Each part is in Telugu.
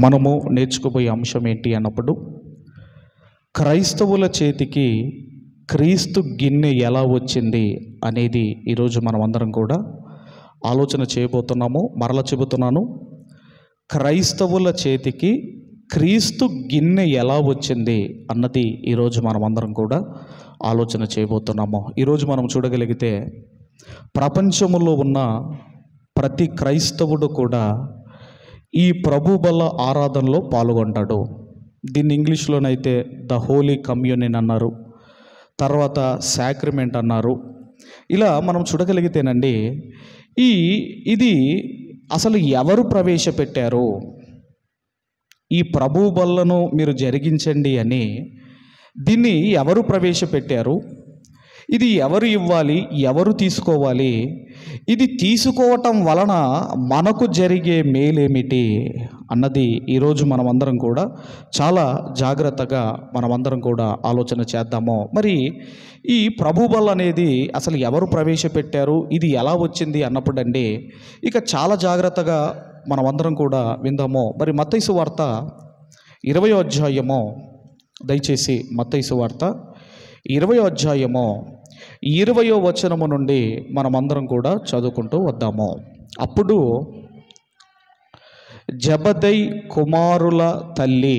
మనము నేర్చుకోబోయే అంశం ఏంటి అన్నప్పుడు, క్రైస్తవుల చేతికి క్రీస్తు గిన్నె ఎలా వచ్చింది అనేది ఈరోజు మనం అందరం కూడా ఆలోచన చేయబోతున్నాము. మరలా చెబుతున్నాను, క్రైస్తవుల చేతికి క్రీస్తు గిన్నె ఎలా వచ్చింది అన్నది ఈరోజు మనం అందరం కూడా ఆలోచన చేయబోతున్నాము. ఈరోజు మనం చూడగలిగితే ప్రపంచంలో ఉన్న ప్రతి క్రైస్తవుడు కూడా ఈ ప్రభు బల్ల ఆరాధనలో పాల్గొంటాడు. దీన్ని ఇంగ్లీష్లోనైతే ద హోలీ కమ్యూనియన్ అన్నారు, తర్వాత సాక్రిమెంట్ అన్నారు. ఇలా మనం చూడగలిగితేనండి, ఇది అసలు ఎవరు ప్రవేశపెట్టారు? ఈ ప్రభు బల్లను మీరు జరిగించండి అని దీన్ని ఎవరు ప్రవేశపెట్టారు? ఇది ఎవరు ఇవ్వాలి, ఎవరు తీసుకోవాలి? ఇది తీసుకోవటం వలన మనకు జరిగే మేలేమిటి అన్నది ఈరోజు మనమందరం కూడా చాలా జాగ్రత్తగా మనమందరం కూడా ఆలోచన చేద్దాము. మరి ఈ ప్రభు బల్ల అనేది అసలు ఎవరు ప్రవేశపెట్టారు, ఇది ఎలా వచ్చింది అన్నప్పుడండి ఇక చాలా జాగ్రత్తగా మనమందరం కూడా విందాము. మరి మత్తయి సువార్త 20వ అధ్యాయము, దయచేసి మత్తయి సువార్త 20వ అధ్యాయము 20వ వచనము నుండి మనమందరం కూడా చదువుకుంటూ వద్దాము. అప్పుడు జబదయి కుమారుల తల్లి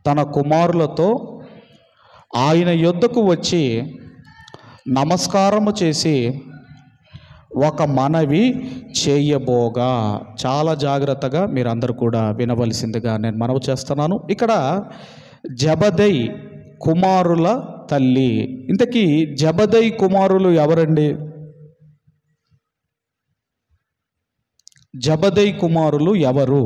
తన కుమారులతో ఆయన యొద్దకు వచ్చి నమస్కారము చేసి ఒక మనవి చేయబోగా, చాలా జాగ్రత్తగా మీరందరూ కూడా వినవలసిందిగా నేను మనవి చేస్తున్నాను. ఇక్కడ జబదయి కుమారుల తల్లి. ఇంతకీ జబదయి కుమారులు ఎవరండి? జబదయి కుమారులు ఎవరు?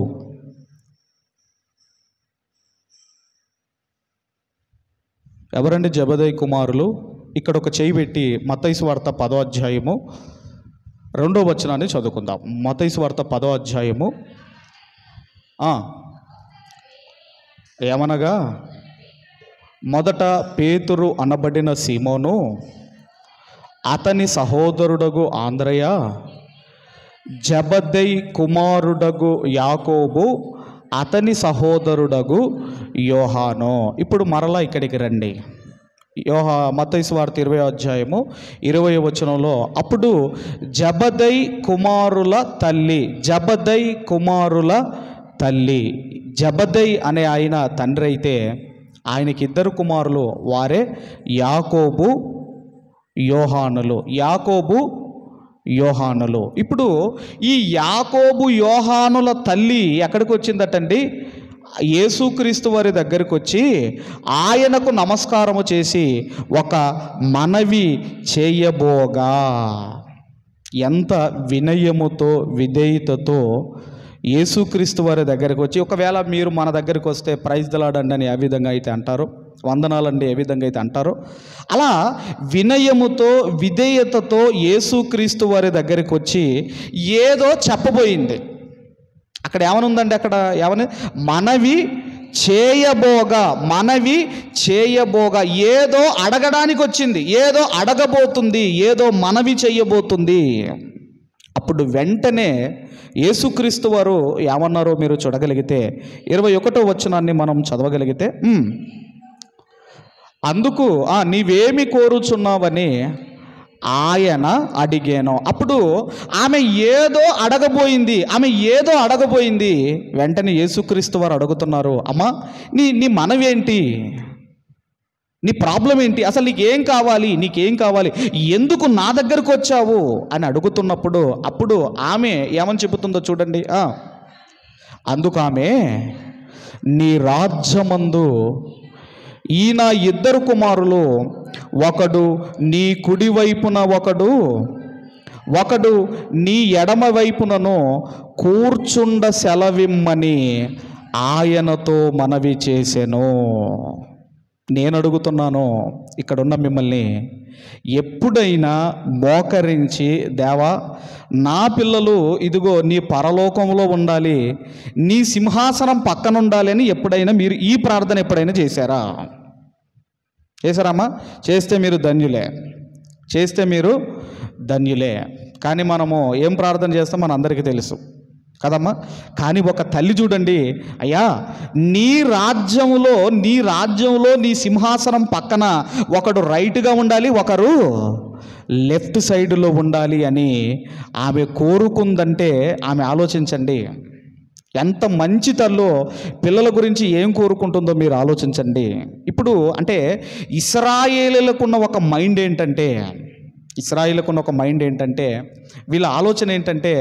ఎవరండి జబదయి కుమారులు? ఇక్కడ ఒక చేయి పెట్టి మత్తయి సువార్త 10వ అధ్యాయము 2వ వచనాన్ని చదువుకుందాం. మత్తయి సువార్త 10వ అధ్యాయము ఏమనగా, మొదట పేతురు అనబడిన సీమోను, అతని సహోదరుడగు ఆంద్రయ, జబదయి కుమారుడగు యాకోబు, అతని సహోదరుడగు యోహాను. ఇప్పుడు మరలా ఇక్కడికి రండి. మత్తయి సువార్త 20వ అధ్యాయము 20వ వచనంలో, అప్పుడు జబదయి కుమారుల తల్లి, జబదయి అనే ఆయన తండ్రి అయితే ఆయనకి 2 కుమారులు, వారే యాకోబు యోహానులు. ఇప్పుడు ఈ యాకోబు యోహానుల తల్లి ఎక్కడికి వచ్చిందటండి? యేసుక్రీస్తు వారి దగ్గరికి వచ్చి ఆయనకు నమస్కారము చేసి ఒక మనవి చేయబోగా, ఎంత వినయముతో విధేయతతో యేసుక్రీస్తు వారి దగ్గరికి వచ్చి, ఒకవేళ మీరు మన దగ్గరికి వస్తే ప్రైజ్ ది లార్డ్ అని ఏ విధంగా అయితే అంటారో, వందనాలండి ఏ విధంగా అయితే అంటారో, అలా వినయముతో విధేయతతో యేసుక్రీస్తు వారి దగ్గరికి వచ్చి ఏదో చెప్పబోయింది. అక్కడ ఏమనుందండి? అక్కడ ఏమని? మనవి చేయబోగా, ఏదో అడగడానికి వచ్చింది, ఏదో అడగబోతుంది, ఏదో మనవి చేయబోతుంది. అప్పుడు వెంటనే యేసుక్రీస్తు వారు ఏమన్నారో మీరు చూడగలిగితే 21వ వచనాన్ని మనం చదవగలిగితే, అందుకు నీవేమి కోరుచున్నావని ఆయన అడిగాను. అప్పుడు ఆమె ఏదో అడగబోయింది. వెంటనే యేసుక్రీస్తు వారు అడుగుతున్నారు, అమ్మా నీ మనవేంటి, నీ ప్రాబ్లం ఏంటి, అసలు నీకేం కావాలి, ఎందుకు నా దగ్గరకు వచ్చావు అని అడుగుతున్నప్పుడు, అప్పుడు ఆమె ఏమని చెబుతుందో చూడండి. అందుకు ఆమె, నీ రాజ్యమందు ఈ నా 2 కుమారులు, ఒకడు నీ కుడి వైపున, ఒకడు నీ ఎడమ వైపునను కూర్చుండ సెలవిమ్మని ఆయనతో మనవి చేసెను. నేను అడుగుతున్నాను ఇక్కడున్న మిమ్మల్ని, ఎప్పుడైనా మోకరించి, దేవా నా పిల్లలు ఇదిగో నీ పరలోకంలో ఉండాలి, నీ సింహాసనం పక్కన ఉండాలి అని ఎప్పుడైనా మీరు ఈ ప్రార్థన ఎప్పుడైనా చేశారా? చేశారమ్మా? చేస్తే మీరు ధన్యులే. కానీ మనము ఏం ప్రార్థన చేస్తాం మన అందరికీ తెలుసు కదమ్మా. కానీ ఒక తల్లి చూడండి, అయ్యా నీ రాజ్యంలో నీ సింహాసనం పక్కన ఒకడు రైట్గా ఉండాలి, ఒకరు లెఫ్ట్ సైడ్లో ఉండాలి అని ఆమె కోరుకుందంటే ఆమె ఆలోచించండి ఎంత మంచి తల్లో పిల్లల గురించి ఏం కోరుకుంటుందో మీరు ఆలోచించండి. ఇప్పుడు అంటే ఇశ్రాయేలీయులకున్న ఒక మైండ్ ఏంటంటే వీళ్ళ ఆలోచన ఏంటంటే,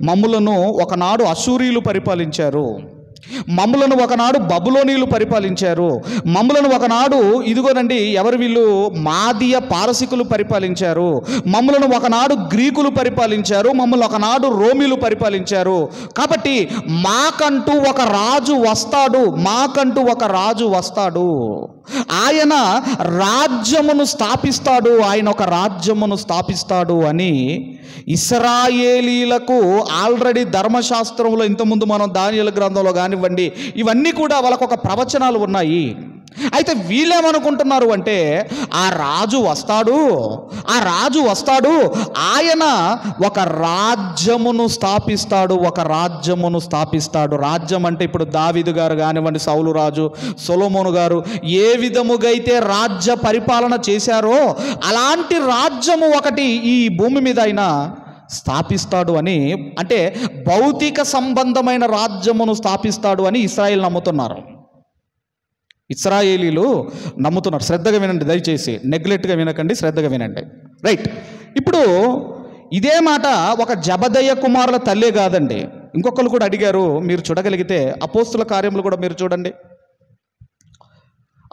మమ్ములను ఒకనాడు అశూరీయులు పరిపాలించారు, మమ్ములను ఒకనాడు బబులోనీయులు పరిపాలించారు, మమ్ములను ఒకనాడు ఇదిగోనండి ఎవరు వీళ్ళు మాదియ పారసికులు పరిపాలించారు, మమ్ములను ఒకనాడు గ్రీకులు పరిపాలించారు, మమ్మల్ని ఒకనాడు రోమిలు పరిపాలించారు. కాబట్టి మాకంటూ ఒక రాజు వస్తాడు, ఆయన రాజ్యమును స్థాపిస్తాడు అని ఇశ్రాయేలీలకు ఆల్రెడీ ధర్మశాస్త్రంలో ఇంతకుముందు మనం దానియేలు గ్రంథంలో కానివ్వండి ఇవన్నీ కూడా వాళ్ళకు ఒక ప్రవచనాలు ఉన్నాయి. అయితే వీళ్ళేమనుకుంటున్నారు అంటే ఆ రాజు వస్తాడు, ఆయన ఒక రాజ్యమును స్థాపిస్తాడు. రాజ్యం అంటే ఇప్పుడు దావీదు గారు కానివ్వండి, సౌలు రాజు, సొలొమోను గారు ఏ విధముగా అయితే రాజ్య పరిపాలన చేశారో అలాంటి రాజ్యము ఒకటి ఈ భూమి మీద ఆయన స్థాపిస్తాడు అని, అంటే భౌతిక సంబంధమైన రాజ్యమును స్థాపిస్తాడు అని ఇశ్రాయేలీలు నమ్ముతున్నారు. శ్రద్ధగా వినండి, దయచేసి నెగ్లెక్ట్గా వినకండి, శ్రద్ధగా వినండి. రైట్. ఇప్పుడు ఇదే మాట ఒక జబదయ్య కుమారుల తల్లే కాదండి, ఇంకొకరు కూడా అడిగారు. మీరు చూడగలిగితే అపోస్తుల కార్యములు కూడా మీరు చూడండి.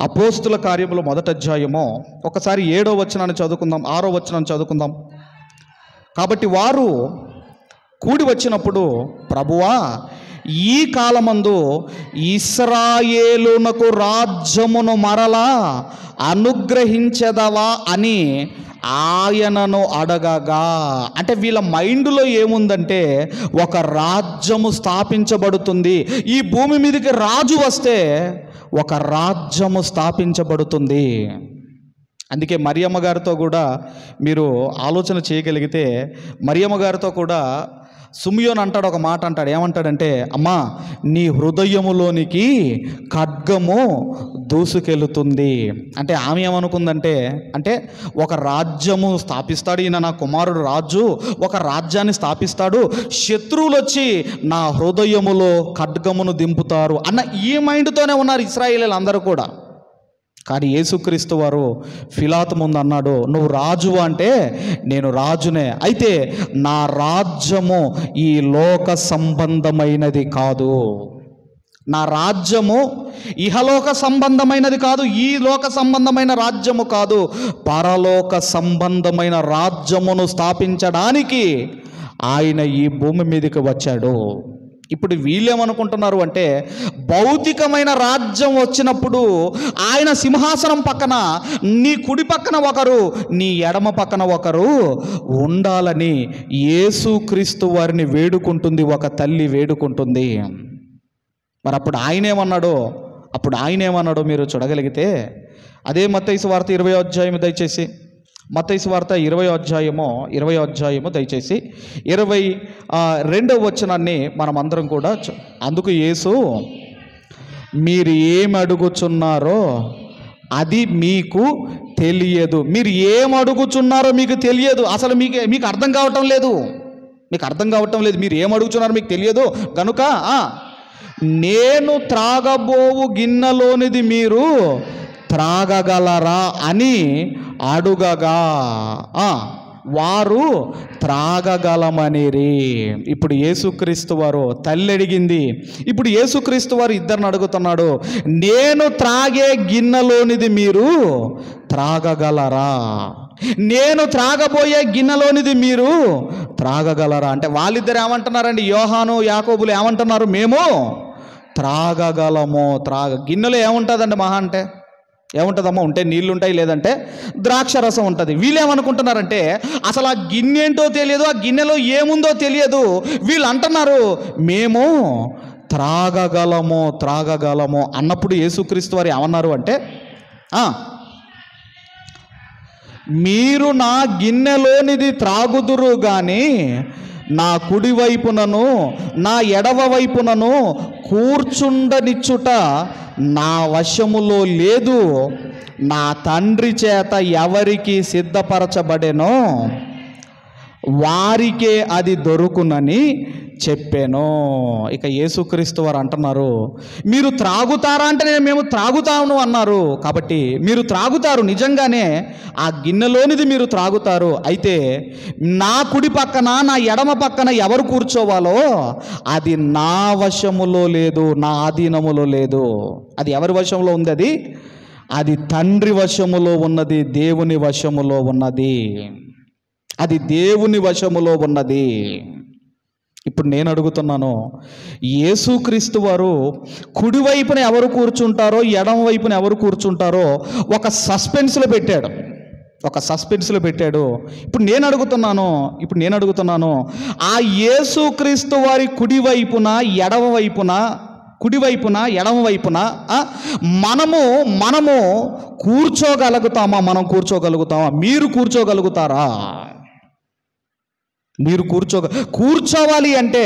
అపోస్తుల కార్యములు 1వ అధ్యాయము ఒకసారి 7వ వచనాన్ని చదువుకుందాం, 6వ వచనాన్ని చదువుకుందాం. కాబట్టి వారు కూడి వచ్చినప్పుడు, ప్రభువా ఈ కాలమందు ఇశ్రాయేలునకు రాజ్యమును మరలా అనుగ్రహించెదవా అని ఆయనను అడగగా, అంటే వీళ్ళ మైండ్లో ఏముందంటే ఒక రాజ్యము స్థాపించబడుతుంది, ఈ భూమి మీదకి రాజు వస్తే ఒక రాజ్యము స్థాపించబడుతుంది. అందుకే మరియమ్మ గారితో కూడా మీరు ఆలోచన చేయగలిగితే, మరియమ్మ గారితో కూడా సుమియోన్ అంటాడు, ఒక మాట అంటాడు. ఏమంటాడంటే, అమ్మా నీ హృదయములోనికి ఖడ్గము దూసుకెళుతుంది. అంటే ఆమె ఏమనుకుందంటే, అంటే ఒక రాజ్యము స్థాపిస్తాడు ఈయన, నా కుమారుడు రాజు, ఒక రాజ్యాన్ని స్థాపిస్తాడు, శత్రువులు వచ్చి నా హృదయములో ఖడ్గమును దింపుతారు అన్న ఈ మైండ్తోనే ఉన్నారు ఇశ్రాయేలీయులు అందరూ కూడా. కానీ యేసుక్రీస్తు వారు పిలాతు ముందు అన్నాడు, నువ్వు రాజు అంటే నేను రాజునే, అయితే నా రాజ్యము ఈ లోక సంబంధమైనది కాదు, నా రాజ్యము ఇహలోక సంబంధమైనది కాదు, ఈ లోక సంబంధమైన రాజ్యము కాదు, పరలోక సంబంధమైన రాజ్యమును స్థాపించడానికి ఆయన ఈ భూమి మీదకి వచ్చాడు. ఇప్పుడు వీళ్ళేమనుకుంటున్నారు అంటే, భౌతికమైన రాజ్యం వచ్చినప్పుడు ఆయన సింహాసనం పక్కన నీ కుడి పక్కన ఒకరు, నీ ఎడమ పక్కన ఒకరు ఉండాలని యేసుక్రీస్తు వారిని వేడుకుంటుంది ఒక తల్లి వేడుకుంటుంది. మరి అప్పుడు ఆయన ఏమన్నాడో మీరు చూడగలిగితే, అదే మత్తయి సువార్త 20వ అధ్యాయం దయచేసి, మత్తయి సువార్త 20వ అధ్యాయము దయచేసి 22వ వచనాన్ని మనం అందరం కూడా. అందుకు యేసు, మీరు ఏమి అడుగుచున్నారో అది మీకు తెలియదు. మీరు ఏం అడుగుచున్నారో మీకు తెలియదు, అసలు మీకు అర్థం కావటం లేదు, మీరు ఏం అడుగుచున్నారో మీకు తెలియదు కనుక నేను త్రాగబోవు గిన్నెలోనిది మీరు త్రాగగలరా అని అడుగగా వారు త్రాగగలమనిరి. ఇప్పుడు యేసుక్రీస్తు వారు తల్లి అడిగింది, ఇప్పుడు యేసుక్రీస్తు వారు ఇద్దరిని అడుగుతున్నాడు, నేను త్రాగే గిన్నెలోనిది మీరు త్రాగగలరా, నేను త్రాగబోయే గిన్నెలోనిది మీరు త్రాగగలరా. అంటే వాళ్ళిద్దరు ఏమంటున్నారండి, యోహాను యాకోబులు ఏమంటున్నారు, మేము త్రాగగలము. గిన్నెలో ఏముంటుందండి మహా అంటే ఏముంటుందమ్మా, ఉంటే నీళ్ళు ఉంటాయి, లేదంటే ద్రాక్ష రసం ఉంటుంది. వీళ్ళు ఏమనుకుంటున్నారంటే అసలు ఆ గిన్నె ఏంటో తెలియదు, ఆ గిన్నెలో ఏముందో తెలియదు. వీళ్ళు అంటున్నారు మేము త్రాగగలము అన్నప్పుడు యేసుక్రీస్తు వారు ఏమన్నారు అంటే, మీరు నా గిన్నెలోనిది త్రాగుదురు గాని నా కుడి వైపునను నా ఎడవ వైపునను కూర్చుండనిచ్చుట నా వశములో లేదు. నా తండ్రి చేత ఎవరికి సిద్ధపరచబడెనో వారికే అది దొరుకునని చెప్పాను. ఇక యేసుక్రీస్తు వారు అంటున్నారు, మీరు త్రాగుతారా అంటే మేము త్రాగుతాము అన్నారు. కాబట్టి మీరు త్రాగుతారు, నిజంగానే ఆ గిన్నెలోనిది మీరు త్రాగుతారు. అయితే నా కుడి పక్కన నా ఎడమ పక్కన ఎవరు కూర్చోవాలో అది నా వశములో లేదు, నా ఆధీనములో లేదు. అది ఎవరి వశంలో ఉంది? అది తండ్రి వశములో ఉన్నది, దేవుని వశములో ఉన్నది. అది దేవుని వశములో ఉన్నది. ఇప్పుడు నేను అడుగుతున్నాను, యేసుక్రీస్తు వారు కుడివైపున ఎవరు కూర్చుంటారో ఎడమ వైపున ఎవరు కూర్చుంటారో ఒక సస్పెన్స్లో పెట్టాడు. ఇప్పుడు నేను అడుగుతున్నాను, ఆ యేసుక్రీస్తు వారి కుడివైపున ఎడమ వైపున మనము కూర్చోగలుగుతామా? మీరు కూర్చోగలుగుతారా? మీరు కూర్చోవాలి అంటే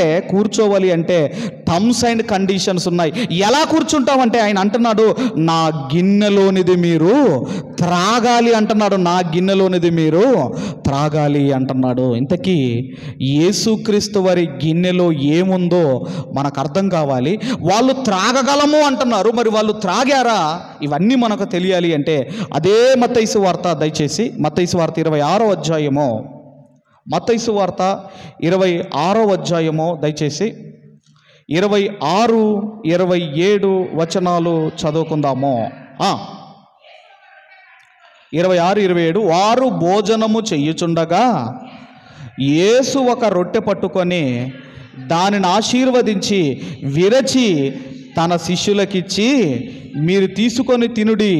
టర్మ్స్ అండ్ కండిషన్స్ ఉన్నాయి. ఎలా కూర్చుంటామంటే ఆయన అంటున్నాడు, నా గిన్నెలోనిది మీరు త్రాగాలి అంటున్నాడు. నా గిన్నెలోనిది మీరు త్రాగాలి అంటున్నాడు. ఇంతకీ యేసుక్రీస్తు వారి గిన్నెలో ఏముందో మనకు అర్థం కావాలి. వాళ్ళు త్రాగగలము అంటున్నారు, మరి వాళ్ళు త్రాగారా? ఇవన్నీ మనకు తెలియాలి అంటే అదే మత్తయి సువార్త, దయచేసి మత్తయి సువార్త 26వ అధ్యాయము, మత్తయి సువార్త 26వ అధ్యాయము దయచేసి 26, 27 వచనాలు చదువుకుందాము. 26, 27. వారు భోజనము చెయ్యుచుండగా యేసు ఒక రొట్టె పట్టుకొని దానిని ఆశీర్వదించి విరచి తన శిష్యులకిచ్చి, మీరు తీసుకొని తినుడి,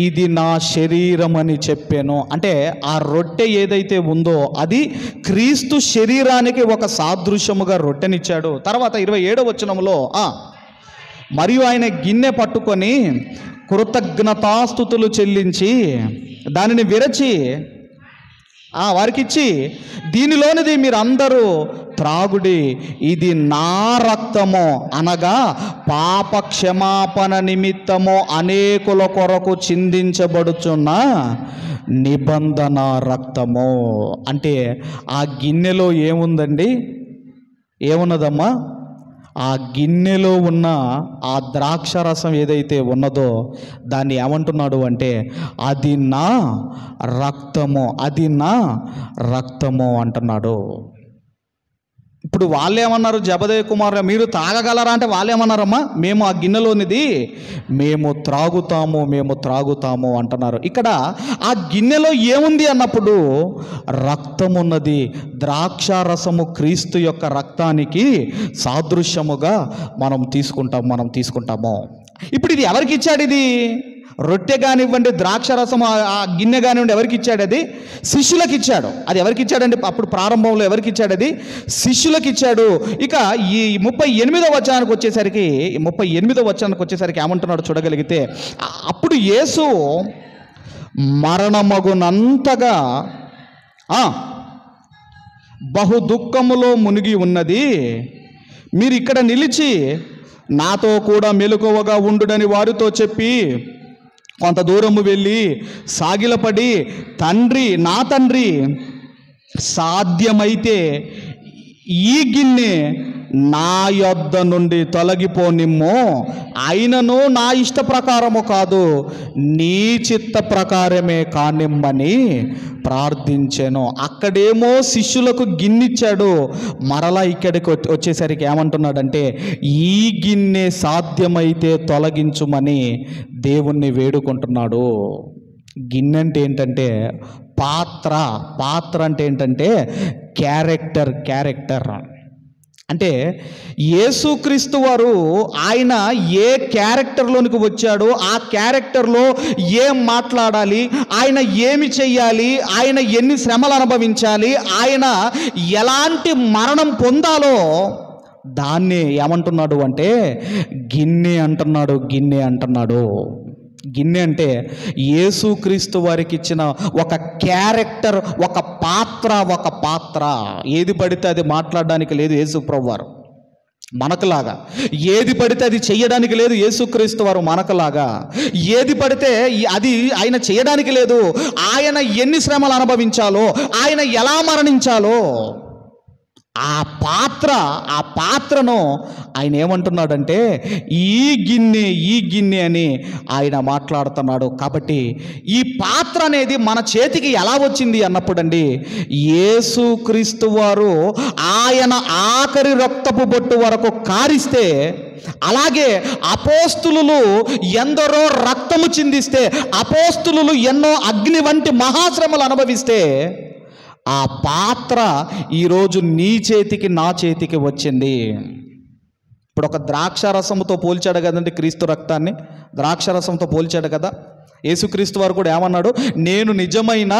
ఇది నా శరీరం అని చెప్పాను. అంటే ఆ రొట్టె ఏదైతే ఉందో అది క్రీస్తు శరీరానికి ఒక సాదృశ్యముగా రొట్టెనిచ్చాడు. తర్వాత 27వ వచనంలో మరియు ఆయన గిన్నె పట్టుకొని కృతజ్ఞతాస్తుతులు చెల్లించి దానిని విరచి వారికిచ్చి, దీనిలోనిది మీరందరూ త్రాగుడి, ఇది నా రక్తము, అనగా పాప క్షమాపణ నిమిత్తము అనేకుల కొరకు చిందించబడుచున్న నిబంధన రక్తము. అంటే ఆ గిన్నెలో ఏముందండి? ఏమున్నదమ్మా? ఆ గిన్నెలో ఉన్న ఆ ద్రాక్ష రసం ఏదైతే ఉన్నదో దాన్ని ఏమంటున్నాడు అంటే అది నా రక్తము అంటున్నాడు. ఇప్పుడు వాళ్ళేమన్నారు? జబదేయి కుమారులు, మీరు తాగగలరా అంటే వాళ్ళేమన్నారమ్మా? మేము ఆ గిన్నెలోనిది మేము త్రాగుతాము అంటున్నారు. ఇక్కడ ఆ గిన్నెలో ఏముంది అన్నప్పుడు రక్తం ఉన్నది. ద్రాక్షారసము క్రీస్తు యొక్క రక్తానికి సాదృశ్యముగా మనం తీసుకుంటాము. ఇప్పుడు ఇది ఎవరికి ఇచ్చాడు? ఇది రొట్టె కానివ్వండి, ద్రాక్షరసం ఆ గిన్నె కానివ్వండి, ఎవరికి ఇచ్చాడు? అది శిష్యులకు ఇచ్చాడు. అది ఎవరికి ఇచ్చాడండి? అప్పుడు ప్రారంభంలో ఎవరికి ఇచ్చాడు? అది శిష్యులకు ఇచ్చాడు. ఇక ఈ 38వ వచనానికి వచ్చేసరికి ఏమంటున్నాడు చూడగలిగితే, అప్పుడు యేసు మరణమగునంతగా బహు దుఃఖములో మునిగి ఉన్నది, మీరు ఇక్కడ నిలిచి నాతో కూడా మెలకువగా ఉండుడని వారితో చెప్పి కొంత దూరము వెళ్ళి సాగిలపడి, నా తండ్రి సాధ్యమైతే ఈ గిన్నె నా యొద్ద నుండి తొలగిపోనిమ్ము, అయినను నా ఇష్ట ప్రకారము కాదు, నీ చిత్త ప్రకారమే కానిమ్మని ప్రార్థించాను. అక్కడేమో శిష్యులకు గిన్నెచ్చాడు, మరలా ఇక్కడికి వచ్చేసరికి ఏమంటున్నాడంటే ఈ గిన్నె సాధ్యమైతే తొలగించుమని దేవుణ్ణి వేడుకుంటున్నాడు. గిన్నె అంటే ఏంటంటే పాత్ర అంటే ఏంటంటే క్యారెక్టర్. అంటే యేసుక్రీస్తు వారు ఆయన ఏ క్యారెక్టర్లోనికి వచ్చాడో ఆ క్యారెక్టర్లో ఏం మాట్లాడాలి, ఆయన ఏమి చెయ్యాలి, ఆయన ఎన్ని శ్రమలు అనుభవించాలి, ఆయన ఎలాంటి మరణం పొందాలో దాన్ని ఏమంటున్నాడు అంటే గిన్నె అంటున్నాడు. గిన్నె అంటే యేసుక్రీస్తు వారికి ఇచ్చిన ఒక క్యారెక్టర్, ఒక పాత్ర. ఏది పడితే అది మాట్లాడడానికి లేదు యేసు ప్రభు వారు మనకులాగా, ఏది పడితే అది చెయ్యడానికి లేదు యేసుక్రీస్తు వారు మనకులాగా, ఏది పడితే అది ఆయన చేయడానికి లేదు. ఆయన ఎన్ని శ్రమలు అనుభవించాలో, ఆయన ఎలా మరణించాలో, ఆ పాత్రను ఆయన ఏమంటున్నాడంటే ఈ గిన్నె అని ఆయన మాట్లాడుతున్నాడు. కాబట్టి ఈ పాత్ర అనేది మన చేతికి ఎలా వచ్చింది అన్నప్పుడండి, యేసుక్రీస్తు వారు ఆయన ఆఖరి రక్తపు బొట్టు వరకు కారిస్తే, అలాగే అపోస్తులు ఎందరో రక్తము చిందిస్తే, అపోస్తులు ఎన్నో అగ్ని వంటి మహాశ్రమలు అనుభవిస్తే, ఆ పాత్ర ఈరోజు నీ చేతికి నా చేతికి వచ్చింది. ఇప్పుడు ఒక ద్రాక్షారసంతో పోల్చాడు కదండి క్రీస్తు రక్తాన్ని, ద్రాక్షారసంతో పోల్చాడు కదా. యేసుక్రీస్తు వారు కూడా ఏమన్నాడు, నేను నిజమైన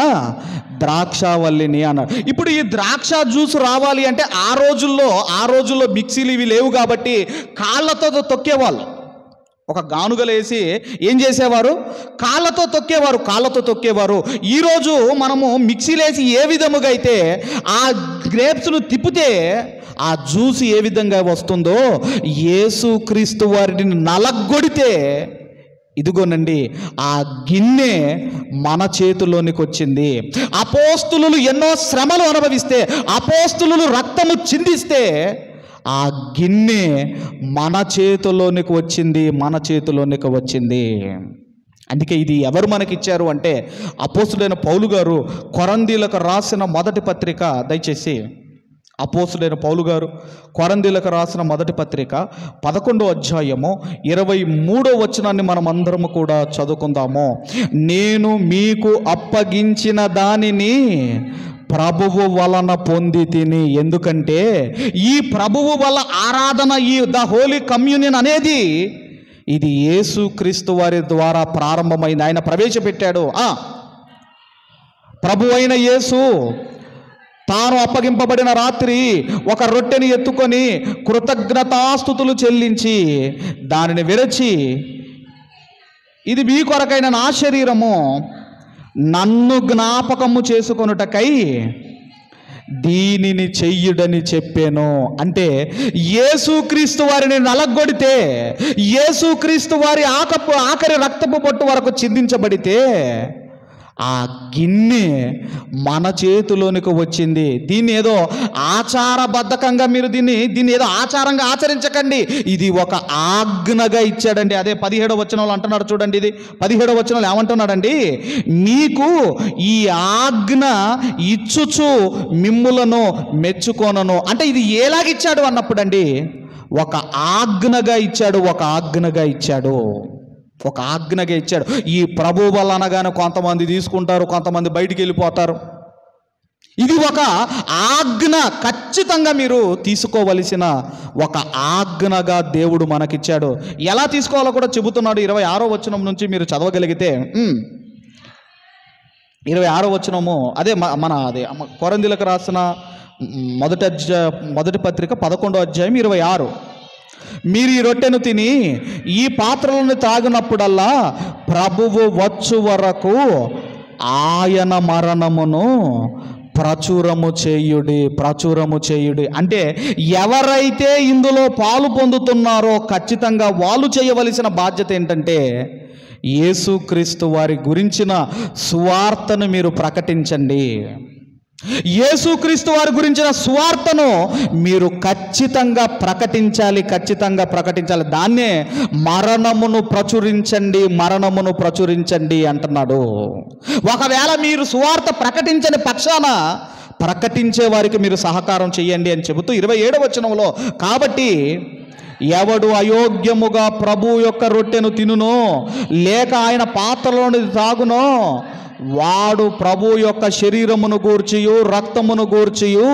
ద్రాక్షావల్లిని అన్నాడు. ఇప్పుడు ఈ ద్రాక్ష జ్యూస్ రావాలి అంటే ఆ రోజుల్లో మిక్సీలు ఇవి లేవు కాబట్టి కాళ్ళతో తొక్కేవాళ్ళు. ఒక గానుగలు వేసి ఏం చేసేవారు, కాళ్ళతో తొక్కేవారు. ఈరోజు మనము మిక్సీలేసి ఏ విధముగా అయితే ఆ గ్రేప్స్ను తిప్పితే ఆ జ్యూస్ ఏ విధంగా వస్తుందో, యేసుక్రీస్తు వారిని నలగొడితే ఇదిగోనండి ఆ గిన్నె మన చేతిలోనికి వచ్చింది. అపోస్తులు ఎన్నో శ్రమలు అనుభవిస్తే, అపోస్తులు రక్తము చిందిస్తే, ఆ గిన్నె మన చేతిలోనికి వచ్చింది. అందుకే ఇది ఎవరు మనకిచ్చారు అంటే, అపోస్తులైన పౌలు గారు కొరంథీయులకు రాసిన మొదటి పత్రిక, దయచేసి అపోస్తులైన పౌలు గారు కొరంథీయులకు రాసిన మొదటి పత్రిక 11వ అధ్యాయము 23వ వచనాన్ని మనం అందరము కూడా చదువుకుందాము. నేను మీకు అప్పగించిన దానిని ప్రభువు వలన పొంది తిని. ఎందుకంటే ఈ ప్రభువు వల్ల ఆరాధన, ఈ ద హోలీ కమ్యూనియన్ అనేది ఇది యేసుక్రీస్తు వారి ద్వారా ప్రారంభమైంది. ఆయన ప్రవేశపెట్టాడు. ప్రభు అయిన యేసు తాను అప్పగింపబడిన రాత్రి ఒక రొట్టెని ఎత్తుకొని కృతజ్ఞతాస్తుతులు చెల్లించి దానిని విరచి, ఇది మీ కొరకైన నా శరీరము, నన్ను జ్ఞాపకము చేసుకొనుటకై దీనిని చెయ్యుడని చెప్పాను. అంటే యేసుక్రీస్తు వారిని నలగొడితే, యేసుక్రీస్తు వారి ఆఖరి రక్తపు బొట్టు వరకు చిందించబడితే ఆ గిన్నె మన చేతిలోనికి వచ్చింది. దీన్ని ఏదో ఆచారబద్ధకంగా మీరు దీన్ని ఏదో ఆచారంగా ఆచరించకండి, ఇది ఒక ఆజ్ఞగా ఇచ్చాడండి. అదే 17వ వచనంలో అంటున్నాడు చూడండి. ఇది 17వ వచనంలో ఏమంటున్నాడండి, మీకు ఈ ఆజ్ఞ ఇచ్చుచు మిమ్ములను మెచ్చుకోనను. అంటే ఇది ఎలాగిచ్చాడు అన్నప్పుడండి, ఒక ఆజ్ఞగా ఇచ్చాడు. ఈ ప్రభు వల్ల అనగానే కొంతమంది తీసుకుంటారు, కొంతమంది బయటికి వెళ్ళిపోతారు. ఇది ఒక ఆజ్ఞ, ఖచ్చితంగా మీరు తీసుకోవలసిన ఒక ఆజ్ఞగా దేవుడు మనకిచ్చాడు. ఎలా తీసుకోవాలో కూడా చెబుతున్నాడు. 26వ వచనం నుంచి మీరు చదవగలిగితే, 26వ వచనము అదే కొరంథీయులకు రాసిన మొదటి పత్రిక 11వ అధ్యాయం 26. మీరు ఈ రొట్టెను తిని ఈ పాత్రలను తాగినప్పుడల్లా ప్రభువు వచ్చు వరకు ఆయన మరణమును ప్రచురము చేయుడి. అంటే ఎవరైతే ఇందులో పాలు పొందుతున్నారో ఖచ్చితంగా వాళ్ళు చేయవలసిన బాధ్యత ఏంటంటే, యేసుక్రీస్తు వారి గురించిన సువార్తను మీరు ప్రకటించండి. యేసుక్రీస్తు వారి గురించిన సువార్తను మీరు ఖచ్చితంగా ప్రకటించాలి. దాన్నే మరణమును ప్రచురించండి అంటున్నాడు. ఒకవేళ మీరు సువార్త ప్రకటించని పక్షాన ప్రకటించే వారికి మీరు సహకారం చేయండి అని చెబుతూ 27వ వచనంలో, కాబట్టి ఎవడు అయోగ్యముగా ప్రభు యొక్క రొట్టెను తినునో లేక ఆయన పాత్రలోని తాగునో వాడు ప్రభు యొక్క శరీరమును గూర్చియు రక్తమును గూర్చియు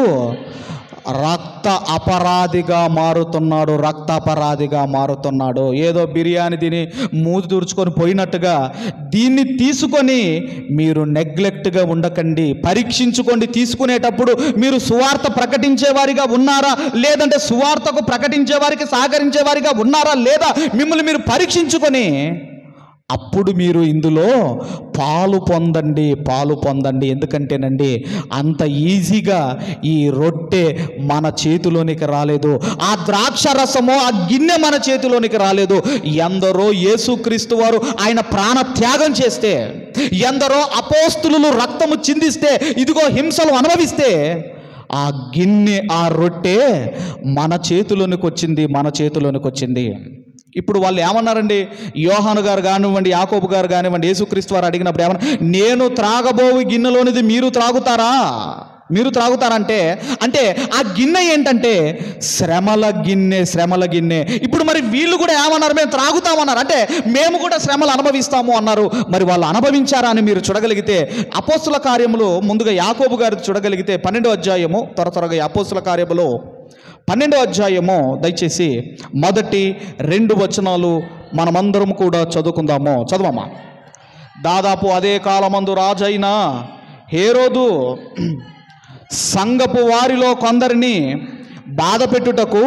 రక్త అపరాధిగా మారుతున్నాడు. ఏదో బిర్యానీ తిని మూతి తుడుచుకొని పోయినట్టుగా దీన్ని తీసుకొని మీరు నెగ్లెక్ట్గా ఉండకండి. పరీక్షించుకోండి. తీసుకునేటప్పుడు మీరు సువార్త ప్రకటించేవారిగా ఉన్నారా, లేదంటే సువార్తకు ప్రకటించేవారికి సహకరించేవారిగా ఉన్నారా లేదా, మిమ్మల్ని మీరు పరీక్షించుకొని అప్పుడు మీరు ఇందులో పాలు పొందండి. ఎందుకంటేనండి అంత ఈజీగా ఈ రొట్టె మన చేతిలోనికి రాలేదు, ఆ ద్రాక్ష రసము ఆ గిన్నె మన చేతిలోనికి రాలేదు. ఎందరో యేసుక్రీస్తు వారు ఆయన ప్రాణ త్యాగం చేస్తే, ఎందరో అపోస్తులు రక్తము చిందిస్తే, ఇదిగో హింసలు అనుభవిస్తే ఆ గిన్నె ఆ రొట్టె మన చేతిలోనికి వచ్చింది. ఇప్పుడు వాళ్ళు ఏమన్నారండి? యోహాను గారు కానివ్వండి, యాకోబు గారు కానివ్వండి, యేసుక్రీస్తు వారు అడిగినప్పుడు ఏమన్నా, నేను త్రాగబోవు గిన్నెలోనిది మీరు త్రాగుతారంటే అంటే ఆ గిన్నె ఏంటంటే శ్రమల గిన్నె. ఇప్పుడు మరి వీళ్ళు కూడా ఏమన్నారు? మేము త్రాగుతామన్నారు, అంటే మేము కూడా శ్రమలు అనుభవిస్తాము అన్నారు. మరి వాళ్ళు అనుభవించారా అని మీరు చూడగలిగితే అపోస్తుల కార్యములు ముందుగా యాకోబు గారి చూడగలిగితే 12వ అధ్యాయము, త్వరగా అపోస్తుల కార్యములు 12వ అధ్యాయము దయచేసి మొదటి 2 వచనాలు మనమందరం కూడా చదవమ్మా. దాదాపు అదే కాలమందు రాజైన హేరోదు సంఘపు వారిలో కొందరిని బాధపెట్టుటకు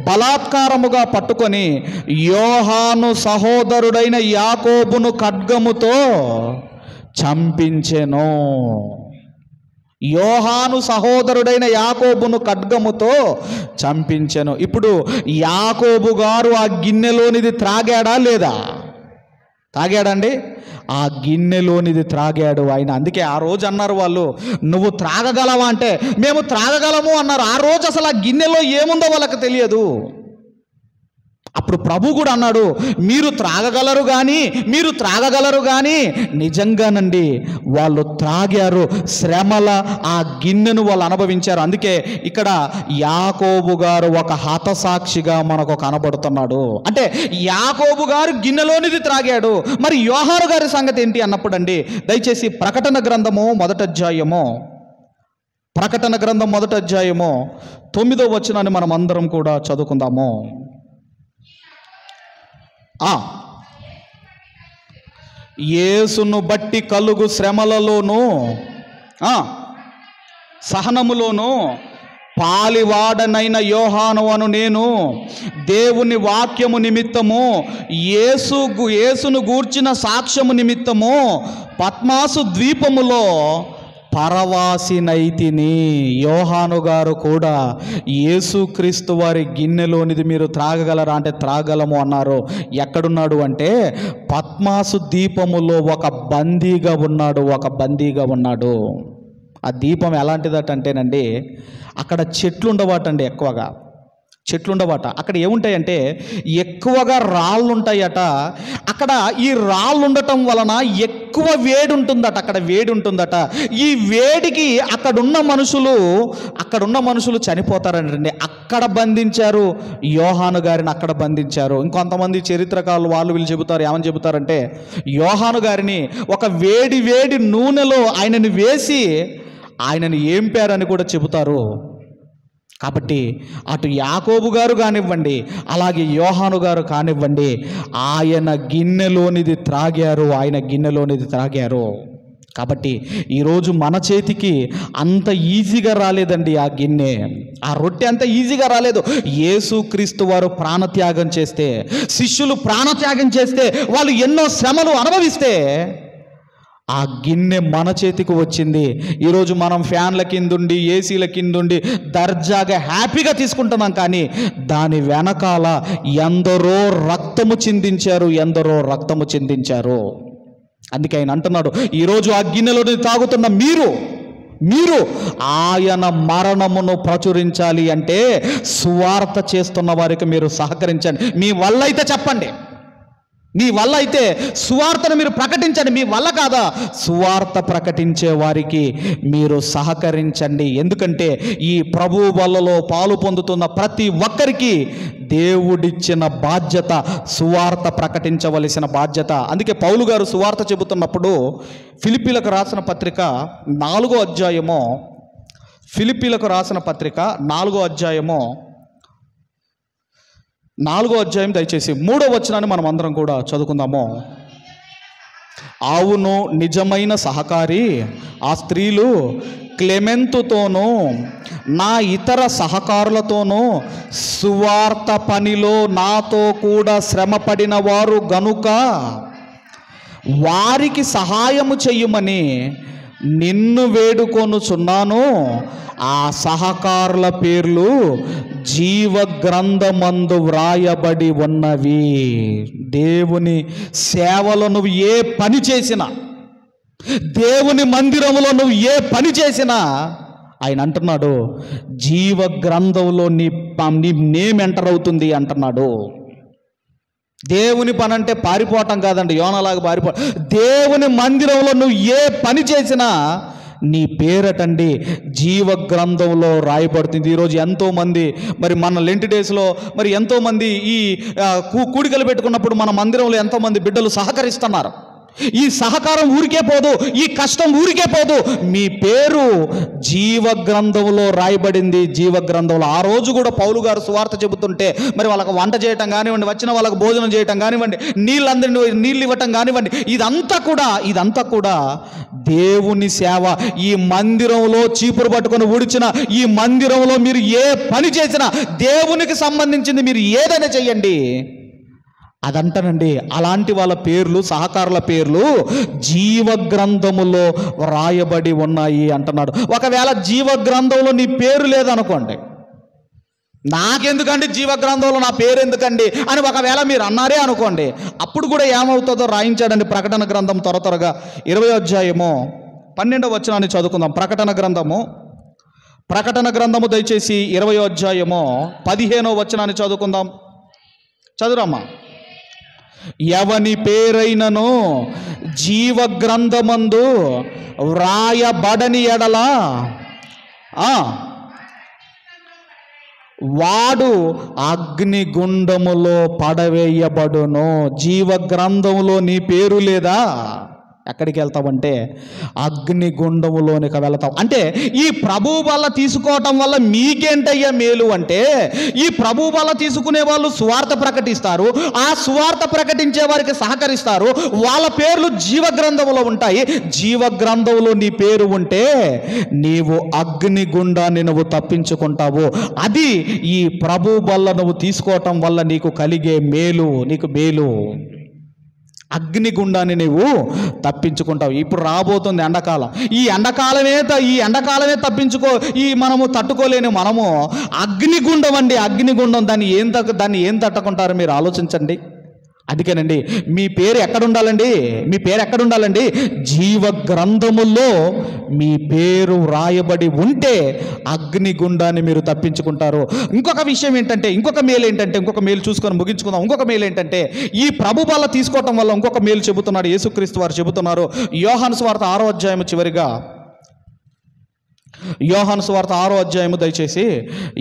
బలాత్కారముగా పట్టుకొని యోహాను సహోదరుడైన యాకోబును ఖడ్గముతో చంపించెను. యోహాను సహోదరుడైన యాకోబును ఖడ్గముతో చంపించెను. ఇప్పుడు యాకోబు గారు ఆ గిన్నెలోనిది త్రాగాడా లేదా? తాగాడండి. ఆ గిన్నెలోనిది త్రాగాడు ఆయన. అందుకే ఆ రోజు అన్నారు వాళ్ళు, నువ్వు త్రాగగలవా అంటే మేము త్రాగగలము అన్నారు. ఆ రోజు అసలు ఆ గిన్నెలో ఏముందో వాళ్ళకి తెలియదు. అప్పుడు ప్రభు కూడా అన్నాడు, మీరు త్రాగగలరు కానీ నిజంగానండి వాళ్ళు త్రాగారు, శ్రమల ఆ గిన్నెను వాళ్ళు అనుభవించారు. అందుకే ఇక్కడ యాకోబు గారు ఒక హతసాక్షిగా మనకు కనబడుతున్నాడు. అంటే యాకోబు గారు గిన్నెలోనిది త్రాగాడు. మరి యోహాను గారి సంగతి ఏంటి అన్నప్పుడు అండి, దయచేసి ప్రకటన గ్రంథము మొదటి అధ్యాయము 9వ వచనాన్ని మనం అందరం కూడా చదువుకుందాము. యేసును బట్టి కలుగు శ్రమలలోనూ సహనములోనూ పాలివాడనైన యోహాను అను నేను దేవుని వాక్యము నిమిత్తము యేసును గూర్చిన సాక్ష్యము నిమిత్తము పద్మాసు ద్వీపములో పరవాసినైతిని. యోహాను గారు కూడా యేసుక్రీస్తు వారి గిన్నెలోనిది మీరు త్రాగగలరా అంటే త్రాగలము అన్నారు. ఎక్కడున్నాడు అంటే పద్మాసు ద్వీపములో ఒక బందీగా ఉన్నాడు. ఆ దీపం ఎలాంటిదటంటేనండి, అక్కడ చెట్లు ఉండవాటండి, ఎక్కువగా చెట్లు ఉండవట. అక్కడ ఏముంటాయంటే ఎక్కువగా రాళ్ళు ఉంటాయట. అక్కడ ఈ రాళ్ళు ఉండటం వలన ఎక్కువ వేడి ఉంటుందట. ఈ వేడికి అక్కడున్న మనుషులు చనిపోతారంటండి. అక్కడ బంధించారు యోహాను గారిని, అక్కడ బంధించారు. ఇంకొంతమంది చరిత్రకారులు వీళ్ళు చెబుతారు, ఏమని చెబుతారంటే యోహాను గారిని ఒక వేడి నూనెలో ఆయనని వేసి ఆయనని ఏంపారని కూడా చెబుతారు. కాబట్టి అటు యాకోబు గారు కానివ్వండి, అలాగే యోహాను గారు కానివ్వండి, ఆయన గిన్నెలోనిది త్రాగారు. కాబట్టి ఈరోజు మన చేతికి అంత ఈజీగా రాలేదండి ఆ గిన్నె, ఆ రొట్టె అంత ఈజీగా రాలేదు. యేసుక్రీస్తు వారు ప్రాణత్యాగం చేస్తే, శిష్యులు ప్రాణత్యాగం చేస్తే, వాళ్ళు ఎన్నో శ్రమలు అనుభవిస్తే ఆ గిన్నె మన చేతికి వచ్చింది. ఈరోజు మనం ఫ్యాన్ల కిందుండి, ఏసీల కిందుండి దర్జాగా హ్యాపీగా తీసుకుంటున్నాం. కానీ దాని వెనకాల ఎందరో రక్తము చిందించారు. అందుకే ఆయన అంటున్నాడు, ఈరోజు ఆ గిన్నెలోని తాగుతున్న మీరు ఆయన మరణమును ప్రచురించాలి అంటే సువార్త చేస్తున్న వారికి మీరు సహకరించండి. మీ వల్ల అయితే చెప్పండి, మీ వల్ల అయితే సువార్తను మీరు ప్రకటించండి. మీ వల్ల కాదా, సువార్త ప్రకటించే వారికి మీరు సహకరించండి. ఎందుకంటే ఈ ప్రభువు వల్లలో పాలు పొందుతున్న ప్రతి ఒక్కరికి దేవుడిచ్చిన బాధ్యత, సువార్త ప్రకటించవలసిన బాధ్యత. అందుకే పౌలు గారు సువార్త చెబుతున్నప్పుడు ఫిలిప్పీలకు రాసిన పత్రిక 4వ అధ్యాయము, ఫిలిప్పీలకు రాసిన పత్రిక 4వ అధ్యాయము 4వ అధ్యాయం దయచేసి 3వ వచనాన్ని మనం అందరం కూడా చదువుకుందాము. అవును, నిజమైన సహకారి ఆ స్త్రీలు క్లెమెంతుతోనూ నా ఇతర సహకారులతోనూ సువార్త పనిలో నాతో కూడా శ్రమపడిన వారు గనుక వారికి సహాయము చెయ్యమని నిన్ను వేడుకొనుచున్నాను. ఆ సహకారుల పేర్లు జీవ గ్రంథమందు వ్రాయబడి ఉన్నవి. దేవుని సేవలో నువ్వు ఏ పని చేసినా, దేవుని మందిరంలో నువ్వు ఏ పని చేసినా ఆయన అంటున్నాడు, జీవ గ్రంథంలో నీ నేమ్ ఎంటర్ అవుతుంది అంటున్నాడు. దేవుని పని అంటే పారిపోవటం కాదండి, యోనాలాగా పారిపో. దేవుని మందిరంలో నువ్వు ఏ పని చేసినా నీ పేరటండి జీవ గ్రంథంలో రాయబడుతుంది. ఈరోజు ఎంతోమంది మరి మన లెంట్ డేస్లో మరి ఎంతోమంది ఈ కూడికలు పెట్టుకున్నప్పుడు మన మందిరంలో ఎంతోమంది బిడ్డలు సహకరిస్తున్నారు. ఈ సహకారం ఊరికే పోదు, ఈ కష్టం ఊరికే పోదు. మీ పేరు జీవ గ్రంథంలో రాయబడింది, జీవ గ్రంథంలో. ఆ రోజు కూడా పౌలు గారు సువార్త చెబుతుంటే మరి వాళ్ళకి వంట చేయటం కానివ్వండి, వచ్చిన వాళ్ళకి భోజనం చేయటం కానివ్వండి, నీళ్ళు ఇవ్వటం కానివ్వండి, ఇదంతా కూడా దేవుని సేవ. ఈ మందిరంలో చీపురు పట్టుకొని ఊడిచిన ఈ మందిరంలో మీరు ఏ పని చేసినా, దేవునికి సంబంధించింది మీరు ఏదైనా చెయ్యండి, అదంటానండి. అలాంటి వాళ్ళ పేర్లు, సహకారుల పేర్లు జీవ గ్రంథములో రాయబడి ఉన్నాయి అంటున్నాడు. ఒకవేళ జీవ గ్రంథంలో నీ పేరు లేదనుకోండి, నాకెందుకండి జీవ గ్రంథంలో నా పేరు ఎందుకండి అని ఒకవేళ మీరు అన్నారే అనుకోండి, అప్పుడు కూడా ఏమవుతుందో రాయించాడండి. ప్రకటన గ్రంథం త్వరగా 20వ అధ్యాయము 12వ వచనాన్ని చదువుకుందాం. ప్రకటన గ్రంథము దయచేసి 20వ అధ్యాయము 15వ వచనాన్ని చదువుకుందాం. చదువురమ్మా. ఎవని పేరైనను జీవ గ్రంథమందు వ్రాయబడని ఎడల వాడు అగ్నిగుండములో పడవేయబడును. జీవ గ్రంథములో నీ పేరు లేదా, ఎక్కడికి వెళ్తావంటే అగ్నిగుండములోనికి వెళతావు. అంటే ఈ ప్రభు వల్ల తీసుకోవటం వల్ల మీకేంటయ్యా మేలు అంటే, ఈ ప్రభు వల్ల తీసుకునే వాళ్ళు సువార్త ప్రకటిస్తారు, ఆ సువార్త ప్రకటించే వారికి సహకరిస్తారు, వాళ్ళ పేర్లు జీవ గ్రంథంలో ఉంటాయి. జీవ గ్రంథంలో నీ పేరు ఉంటే నీవు అగ్నిగుండాన్ని నువ్వు తప్పించుకుంటావు. అది ఈ ప్రభు వల్ల నువ్వు తీసుకోవటం వల్ల నీకు కలిగే మేలు, నీకు మేలు. అగ్నిగుండాన్ని నువ్వు తప్పించుకుంటావు. ఇప్పుడు రాబోతుంది ఎండాకాలం. ఈ ఎండాకాలమే తప్పించుకో, మనము తట్టుకోలేని మనము అగ్నిగుండం అండి, అగ్నిగుండం. దాన్ని ఏం తట్టుకుంటారో మీరు ఆలోచించండి. అందుకేనండి మీ పేరు ఎక్కడుండాలండి? జీవ గ్రంథముల్లో మీ పేరు రాయబడి ఉంటే అగ్నిగుండాన్ని మీరు తప్పించుకుంటారు. ఇంకొక విషయం ఏంటంటే, ఇంకొక మేలు చూసుకొని ముగించుకుందాం. ఇంకొక మేలు ఏంటంటే, ఈ ప్రభు వల్ల తీసుకోవటం వల్ల ఇంకొక మేలు చెబుతున్నాడు యేసుక్రీస్తు వారు చెబుతున్నారు. యోహాను సువార్త 6వ అధ్యాయము చివరిగా, యోహాను సువార్త 6వ అధ్యాయము దయచేసి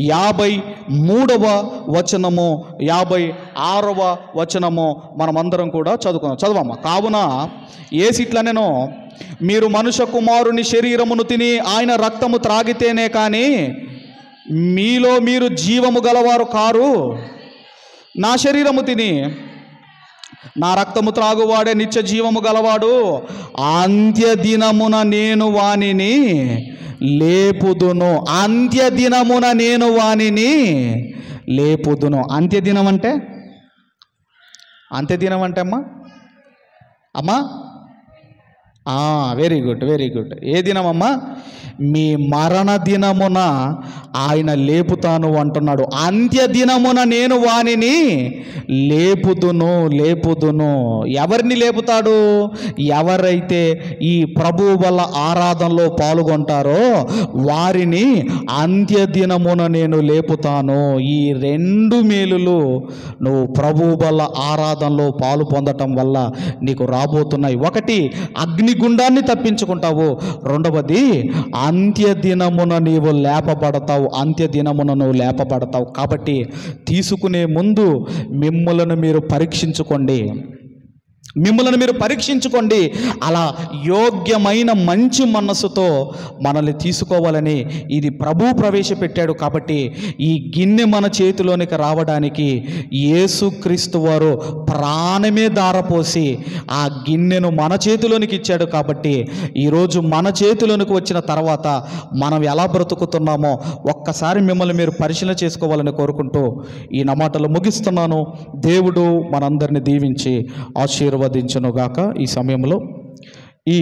53వ వచనము 56వ వచనము మనమందరం కూడా చదవమ్మా. కావున యేసిట్లనెను, మీరు మనుష్య కుమారుని శరీరమును తిని ఆయన రక్తము త్రాగితేనే కానీ మీలో మీరు జీవము గలవారు కారు. నా శరీరము తిని నా రక్తము త్రాగువాడే నిత్య జీవము గలవాడు. అంత్యదినమున నేను వానిని లేపుదును. అంత్యదినమున నేను వానిని లేపుదును. అంత్యదినం అంటే అమ్మా వెరీ గుడ్. ఏ దినమమ్మా? మీ మరణ దినమున ఆయన లేపుతాను అంటున్నాడు. అంత్యదినమున నేను వానిని లేపుదును. ఎవరిని లేపుతాడు? ఎవరైతే ఈ ప్రభు వల్ల ఆరాధనలో పాల్గొంటారో వారిని అంత్యదినమున నేను లేపుతాను. ఈ రెండు మేలులు నువ్వు ప్రభు వల్ల ఆరాధనలో పాలు పొందటం వల్ల నీకు రాబోతున్నాయి. ఒకటి, అగ్నిగుండాన్ని తప్పించుకుంటావు. రెండవది, అంత్యదినమున నీవు లేపబడతావు. కాబట్టి తీసుకునే ముందు మిమ్మల్ని మీరు పరీక్షించుకోండి. అలా యోగ్యమైన మంచి మనస్సుతో మనల్ని తీసుకోవాలని ఇది ప్రభు ప్రవేశపెట్టాడు. కాబట్టి ఈ గిన్నె మన చేతిలోనికి రావడానికి యేసుక్రీస్తు వారు ప్రాణమే ధారపోసి ఆ గిన్నెను మన చేతిలోనికి ఇచ్చాడు. కాబట్టి ఈరోజు మన చేతిలోనికి వచ్చిన తర్వాత మనం ఎలా బ్రతుకుతున్నామో ఒక్కసారి మిమ్మల్ని మీరు పరిశీలన చేసుకోవాలని కోరుకుంటూ ఈ నా మాటలు ముగిస్తున్నాను. దేవుడు మనందరిని దీవించి ఆశీర్వదించును. ఆశీర్వదించునుగాక. ఈ సమయంలో ఈ